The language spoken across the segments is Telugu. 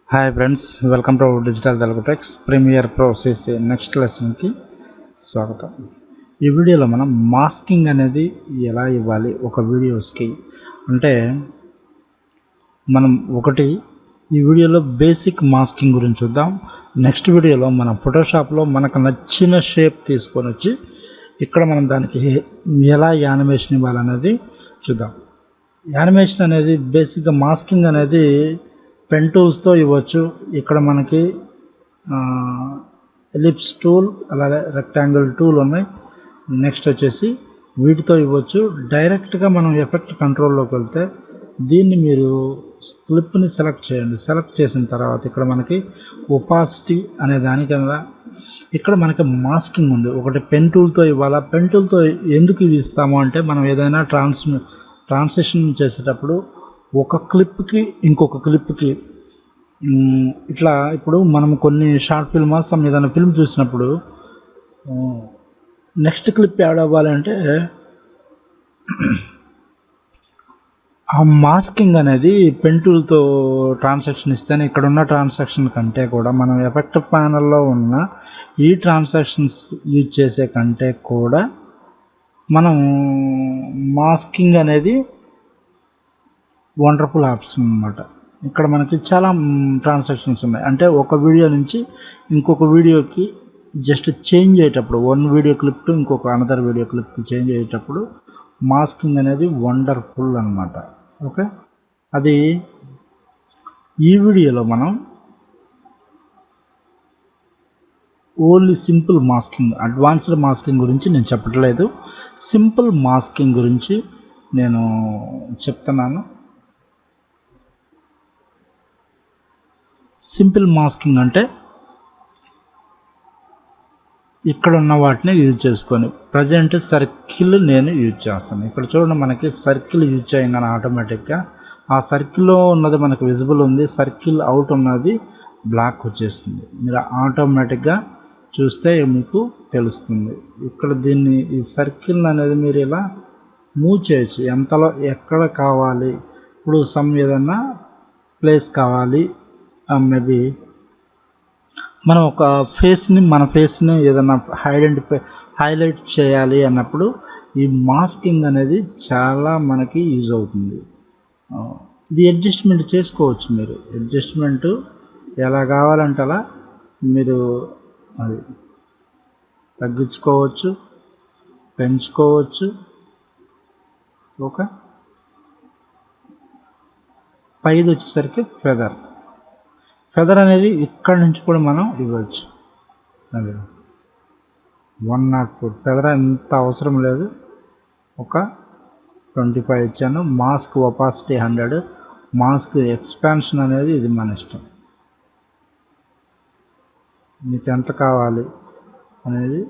Hi friends, welcome to digital Telugu techs premiere pro CC next లెసన్కి స్వాగతం. ఈ వీడియోలో మనం మాస్కింగ్ అనేది ఎలా ఇవ్వాలి ఒక వీడియోస్కి అంటే మనం ఈ వీడియోలో బేసిక్ మాస్కింగ్ గురించి చూద్దాం. నెక్స్ట్ వీడియోలో మన ఫోటోషాప్లో మనకు నచ్చిన షేప్ తీసుకొని వచ్చి ఇక్కడ మనం దానికి ఎలా యానిమేషన్ ఇవ్వాలనేది చూద్దాం. యానిమేషన్ అనేది బేసిక్గా మాస్కింగ్ అనేది పెన్ టూల్స్తో ఇవ్వచ్చు. ఇక్కడ మనకి ఎలిప్స్ టూల్ అలాగే రెక్టాంగిల్ టూల్ ఉన్నాయి. నెక్స్ట్ వచ్చేసి వీటితో ఇవ్వచ్చు. డైరెక్ట్గా మనం ఎఫెక్ట్ కంట్రోల్లోకి వెళ్తే దీన్ని మీరు క్లిప్ని సెలెక్ట్ చేయండి. సెలెక్ట్ చేసిన తర్వాత ఇక్కడ మనకి ఒపాసిటీ అనే దానికన్నా ఇక్కడ మనకి మాస్కింగ్ ఉంది. ఒకటి పెన్ టూల్తో ఇవ్వాలా. పెన్ టూల్తో ఎందుకు ఇది ఇస్తాము అంటే మనం ఏదైనా ట్రాన్సిషన్ చేసేటప్పుడు ఒక క్లిప్కి ఇంకొక క్లిప్కి ఇట్లా ఇప్పుడు మనం కొన్ని షార్ట్ ఫిల్మ్స్ ఏదైనా ఫిల్మ్ చూసినప్పుడు నెక్స్ట్ క్లిప్ యాడ్ అవ్వాలంటే ఆ మాస్కింగ్ అనేది పెన్ టూల్తో ట్రాన్సాక్షన్ ఇస్తేనే ఇక్కడ ఉన్న ట్రాన్సాక్షన్ కంటే కూడా మనం ఎఫెక్ట్ ప్యానల్లో ఉన్న ఈ ట్రాన్సాక్షన్స్ యూజ్ చేసే కంటే కూడా మనం మాస్కింగ్ అనేది వండర్ఫుల్ ఆప్షన్ అన్నమాట. ఇక్కడ మనకి చాలా ట్రాన్సాక్షన్స్ ఉన్నాయి. అంటే ఒక వీడియో నుంచి ఇంకొక వీడియోకి జస్ట్ చేంజ్ అయ్యేటప్పుడు వన్ వీడియో క్లిప్ టు ఇంకొక అనదర్ వీడియో క్లిప్కి చేంజ్ అయ్యేటప్పుడు మాస్కింగ్ అనేది వండర్ఫుల్ అన్నమాట. ఓకే, అది ఈ వీడియోలో మనం only simple masking, advanced masking గురించి నేను చెప్పట్లేదు. సింపుల్ మాస్కింగ్ గురించి నేను చెప్తున్నాను. సింపుల్ మాస్కింగ్ అంటే ఇక్కడ ఉన్న వాటిని యూజ్ చేసుకొని ప్రజెంట్ సర్కిల్ నేను యూజ్ చేస్తాను. ఇక్కడ చూడండి, మనకి సర్కిల్ యూజ్ చేయగానే ఆటోమేటిక్గా ఆ సర్కిల్లో ఉన్నది మనకు విజిబుల్ ఉంది, సర్కిల్ అవుట్ ఉన్నది బ్లాక్ వచ్చేస్తుంది. మీరు ఆటోమేటిక్గా చూస్తే మీకు తెలుస్తుంది. ఇక్కడ దీన్ని ఈ సర్కిల్ అనేది మీరు ఇలా మూవ్ చేయొచ్చు. ఎంతలో ఎక్కడ కావాలి. ఇప్పుడు ఏదన్నా ప్లేస్ కావాలి, మేబీ మనం ఒక మన ఫేస్ని ఏదైనా హైలైట్ చేయాలి అన్నప్పుడు ఈ మాస్కింగ్ అనేది చాలా మనకి యూజ్ అవుతుంది. ఇది అడ్జస్ట్మెంట్ చేసుకోవచ్చు. మీరు అడ్జస్ట్మెంట్ ఎలా కావాలంటే అలా మీరు అది తగ్గించుకోవచ్చు, పెంచుకోవచ్చు. ఓకే, పైది వచ్చేసరికి ఫెదర్ అనేది ఇక్కడ నుంచి కూడా మనం ఇవ్వచ్చు. అది 104 ఫెదర్ ఎంత అవసరం లేదు, ఒక 25 ఇచ్చాను. మాస్క్ ఒపాసిటీ 100, మాస్క్ ఎక్స్పాన్షన్ అనేది ఇది మన ఇష్టం. మీకు ఎంత కావాలి అనేది,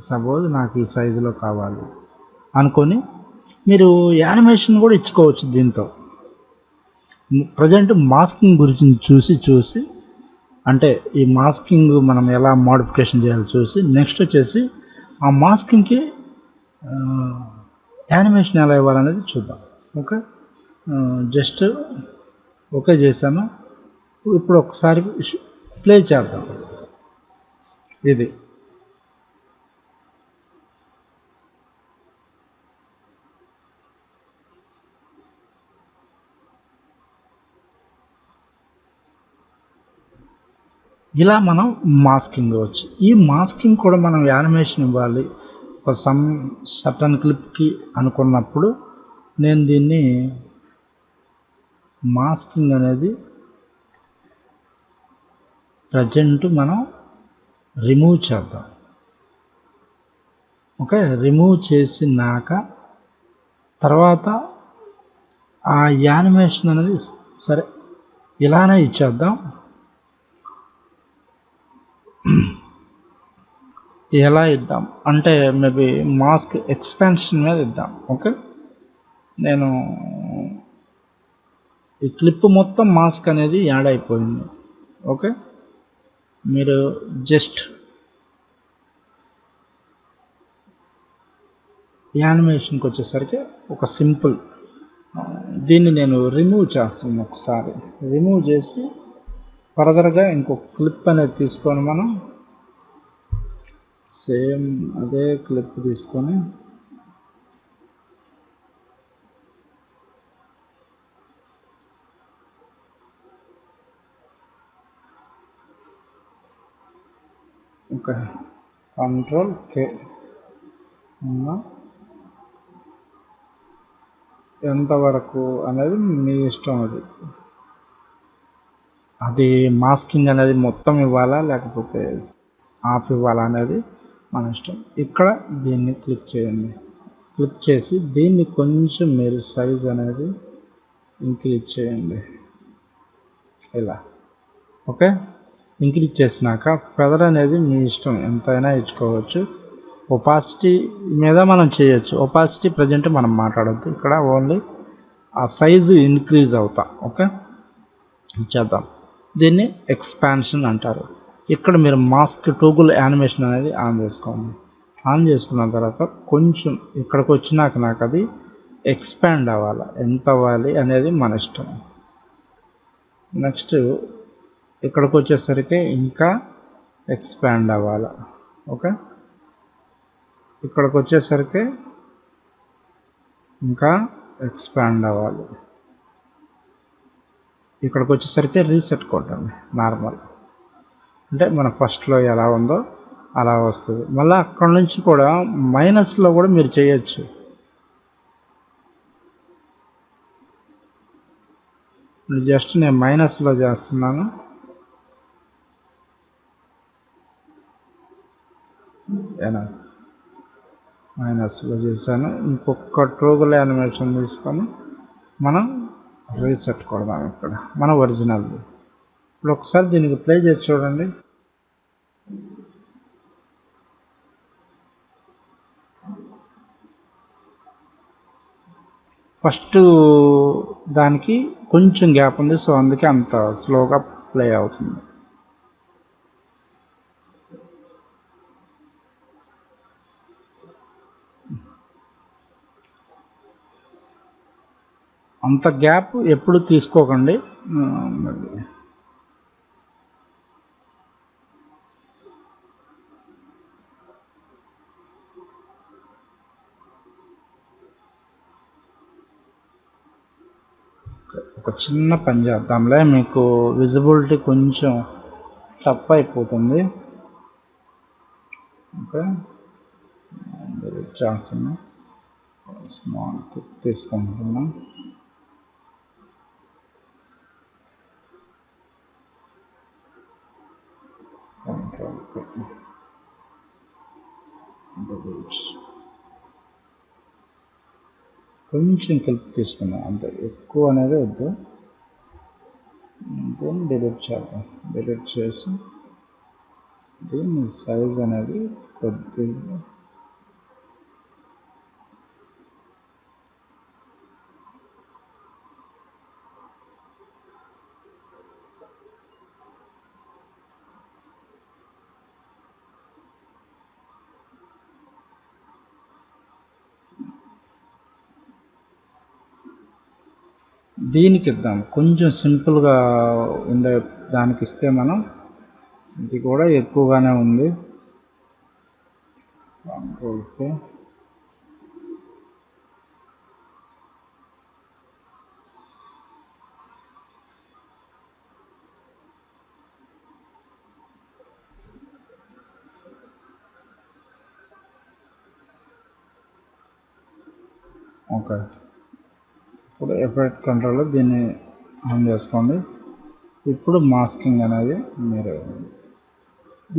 సపోజ్ నాకు ఈ సైజులో కావాలి అనుకొని మీరు యానిమేషన్ కూడా ఇచ్చుకోవచ్చు. దీంతో ప్రజెంట్ మాస్కింగ్ గురించి చూసి అంటే ఈ మాస్కింగ్ మనం ఎలా మోడిఫికేషన్ చేయాలో చూసి నెక్స్ట్ వచ్చేసి ఆ మాస్కింగ్కి యానిమేషన్ ఎలా ఇవ్వాలనేది చూద్దాం. ఓకే, జస్ట్ ఓకే చేశాను. ఇప్పుడు ఒకసారి ప్లే చేద్దాం. ఇది ఇలా మనం మాస్కింగ్ ఇవ్వచ్చు. ఈ మాస్కింగ్ కూడా మనం యానిమేషన్ ఇవ్వాలి ఒక సర్టన్ క్లిప్కి అనుకున్నప్పుడు నేను దీన్ని మాస్కింగ్ అనేది ప్రజెంట్ మనం రిమూవ్ చేద్దాం. ఓకే, రిమూవ్ చేసినాక తర్వాత ఆ యానిమేషన్ అనేది సరే ఇలానే ఇచ్చేద్దాం. ఎలా ఇద్దాం అంటే మేబీ మాస్క్ ఎక్స్పాన్షన్ మీద ఇద్దాం. ఓకే, నేను ఈ క్లిప్ మొత్తం మాస్క్ అనేది యాడ్ అయిపోయింది. ఓకే, మీరు జస్ట్ యానిమేషన్కి వచ్చేసరికి ఒక సింపుల్ దీన్ని నేను రిమూవ్ చేస్తాను. ఒకసారి రిమూవ్ చేసి ఫర్దర్గా ఇంకొక క్లిప్ అనేది తీసుకొని మనం సేమ్ అదే క్లిప్ తీసుకొని ఓకే కంట్రోల్ కే ఎంతవరకు అనేది మీ ఇష్టం. అది మాస్కింగ్ అనేది మొత్తం ఇవ్వాలా లేకపోతే ఆఫ్ ఇవ్వాలా అనేది మన ఇష్టం. ఇక్కడ దీన్ని క్లిక్ చేయండి. క్లిక్ చేసి దీన్ని కొంచెం మీరు సైజ్ అనేది ఇంక్రీజ్ చేయండి ఇలా. ఓకే, ఇంక్రీజ్ చేసినాక ఫెదర్ అనేది మీ ఇష్టం ఎంతైనా ఇచ్చుకోవచ్చు. ఒపాసిటీ మీద మనం చేయొచ్చు. ఒపాసిటీ ప్రజెంట్ మనం మాట్లాడద్దు, ఇక్కడ ఓన్లీ ఆ సైజు ఇంక్రీజ్ అవుతా. ఓకే, చేద్దాం. దీన్ని ఎక్స్పాన్షన్ అంటారు. ఇక్కడ మీరు మాస్క్ టోగుల్ యానిమేషన్ అనేది ఆన్ చేసుకోండి. ఆన్ చేసుకున్న తర్వాత కొంచెం ఇక్కడికి వచ్చినాక నాకు అది ఎక్స్పాండ్ అవ్వాలి. ఎంత అవ్వాలి అనేది మన ఇష్టం. నెక్స్ట్ ఇక్కడికి వచ్చేసరికి ఇంకా ఎక్స్పాండ్ అవ్వాలి. ఓకే, ఇక్కడికి వచ్చేసరికి ఇంకా ఎక్స్పాండ్ అవ్వాలి. ఇక్కడికి వచ్చేసరికి రీసెట్ కొట్టండి. నార్మల్ అంటే మన ఫస్ట్లో ఎలా ఉందో అలా వస్తుంది. మళ్ళీ అక్కడ నుంచి కూడా మైనస్లో కూడా మీరు చేయొచ్చు. జస్ట్ నేను మైనస్లో చేస్తున్నాను. మైనస్లో చేశాను. ఇంకొక టోగుల్ యానిమేషన్ తీసుకొని మనం రీసెట్ కొడదాం. ఇక్కడ మన ఒరిజినల్. ఇప్పుడు ఒకసారి దీనికి ప్లే చేసి చూడండి. ఫస్ట్ దానికి కొంచెం గ్యాప్ ఉంది, సో అందుకే అంత స్లోగా ప్లే అవుతుంది. అంత గ్యాప్ ఎప్పుడు తీసుకోకండి. ఒక చిన్న పని చేద్దాంలే, మీకు విజిబిలిటీ కొంచెం టఫ్ అయిపోతుంది. ఓకే, చేస్తున్నా. స్మాల్ క్లిక్ తీసుకుంటున్నా. కొంచెం క్లిక్ తీసుకున్నాం అంతే, ఎక్కువ అనేది వద్దు. దీన్ని డిలీట్ చేద్దాం. డిలీట్ చేసి దీని సైజ్ అనేది కొద్దిగా దీనికి ఇద్దాం. కొంచెం సింపుల్గా ఉండే దానికి ఇస్తే మనం, ఇది కూడా ఎక్కువగానే ఉంది. Okay, okay. ఇప్పుడు ఎఫెక్ట్ కంట్రోల్లో దీన్ని ఆన్ చేసుకోండి. ఇప్పుడు మాస్కింగ్ అనేది మీరు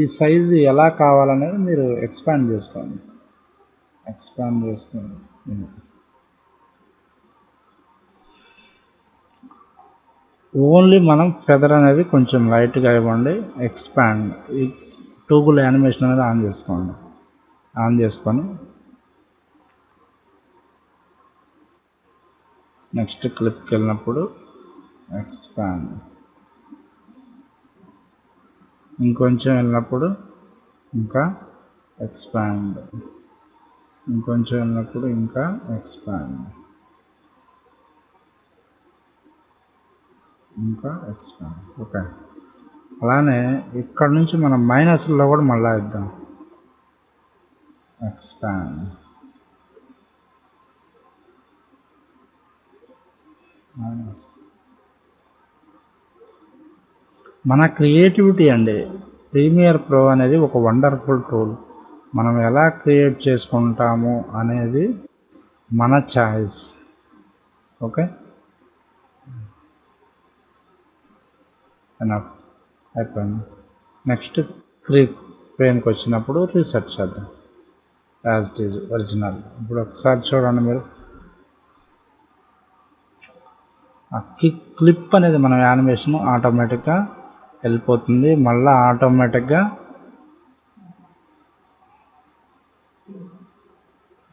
ఈ సైజు ఎలా కావాలనేది మీరు ఎక్స్పాండ్ చేసుకోండి. ఎక్స్పాండ్ చేసుకోండి. ఓన్లీ మనం ఫెదర్ అనేది కొంచెం లైట్గా ఇవ్వండి. ఎక్స్పాండ్ ఈ టోగుల్ యానిమేషన్ అనేది ఆన్ చేసుకోండి. ఆన్ చేసుకొని నెక్స్ట్ క్లిప్కి వెళ్ళినప్పుడు ఎక్స్పాండ్, ఇంకొంచెం వెళ్ళినప్పుడు ఇంకా ఎక్స్పాండ్, ఇంకొంచెం వెళ్ళినప్పుడు ఇంకా ఎక్స్పాండ్, ఇంకా ఎక్స్పాండ్. ఓకే, అలానే ఇక్కడ నుంచి మనం మైనస్లో కూడా మళ్ళీ ఇద్దాం, ఎక్స్పాండ్ మైనస్. మన క్రియేటివిటీ అండి. ప్రీమియర్ ప్రో అనేది ఒక వండర్ఫుల్ టూల్. మనం ఎలా క్రియేట్ చేసుకుంటాము అనేది మన చాయిస్. ఓకే, ఎనఫ్ అయిపోయింది. నెక్స్ట్ ఫ్రేమ్కి వచ్చినప్పుడు రీసెట్ చేద్దాం యాజ్ ఇట్ ఈజ్ ఒరిజినల్. ఇప్పుడు ఒకసారి చూడండి మీరు, ఆ క్లిప్ అనేది మన యానిమేషన్ ఆటోమేటిక్గా వెళ్ళిపోతుంది, మళ్ళీ ఆటోమేటిక్గా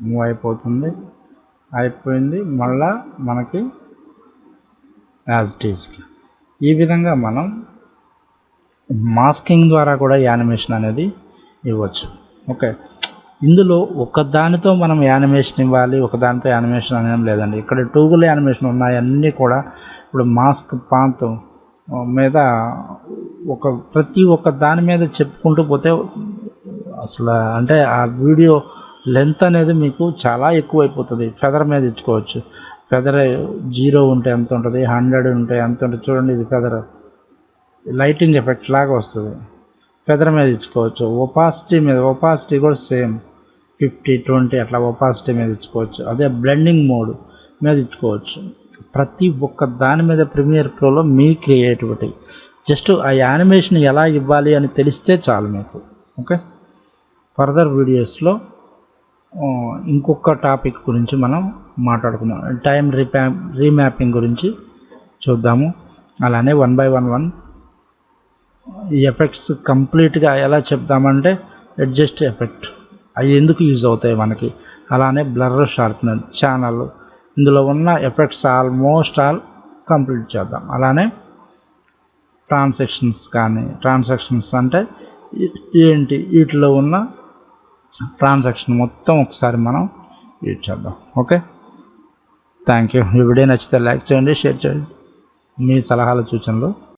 మూవ్ అయిపోతుంది. అయిపోయింది, మళ్ళా మనకి యాజ్ ఇట్ ఈస్కి. ఈ విధంగా మనం మాస్కింగ్ ద్వారా కూడా యానిమేషన్ అనేది ఇవ్వచ్చు. ఓకే, ఇందులో ఒకదానితో మనం యానిమేషన్ ఇవ్వాలి, ఒకదానితో యానిమేషన్ అనేది లేదండి. ఇక్కడ టూగుల్ యానిమేషన్ ఉన్నాయి అన్నీ కూడా. ఇప్పుడు మాస్క్ పాంత్ మీద ప్రతి ఒక్క దాని మీద చెప్పుకుంటూ పోతే అసలు అంటే ఆ వీడియో లెంత్ అనేది మీకు చాలా ఎక్కువ అయిపోతుంది. ఫెదర్ మీద ఇచ్చుకోవచ్చు. ఫెదర్ 0 ఉంటే ఎంత ఉంటుంది, 100 ఉంటే ఎంత ఉంటుంది. చూడండి, ఇది ఫెదర్ లైటింగ్ ఎఫెక్ట్ లాగా వస్తుంది. ఫెదర్ మీద ఇచ్చుకోవచ్చు. ఒపాసిటీ కూడా సేమ్ 50-20 అట్లా ఒపాసిటీ మీద ఇచ్చుకోవచ్చు. అదే బ్లెండింగ్ మోడ్ మీద ఇచ్చుకోవచ్చు. ప్రతి ఒక్క దాని మీద ప్రీమియర్ ప్రోలో మీ క్రియేటివిటీ, జస్ట్ ఆ యానిమేషన్ ఎలా ఇవ్వాలి అని తెలిస్తే చాలు మీకు. ఓకే, ఫర్దర్ వీడియోస్లో ఇంకొక టాపిక్ గురించి మనం మాట్లాడుకుందాం. టైం రీమ్యాపింగ్ గురించి చూద్దాము. అలానే 1 by 1 ఈ ఎఫెక్ట్స్ కంప్లీట్గా ఎలా చెప్దామంటే అడ్జస్ట్ ఎఫెక్ట్ అవి ఎందుకు యూజ్ అవుతాయి మనకి, అలానే బ్లర్, షార్ప్నర్, ఛానల్, ఇందులో ఉన్న ఎఫెక్ట్స్ ఆల్మోస్ట్ ఆల్ కంప్లీట్ చేద్దాం. అలానే ట్రాన్సాక్షన్స్ అంటే ఏంటి, వీటిలో ఉన్న ట్రాన్సాక్షన్ మొత్తం ఒకసారి మనం యూజ్ చేద్దాం. Okay, thank you. ఈ వీడియో నచ్చితే లైక్ చేయండి, షేర్ చేయండి. మీ సలహాలు సూచనలు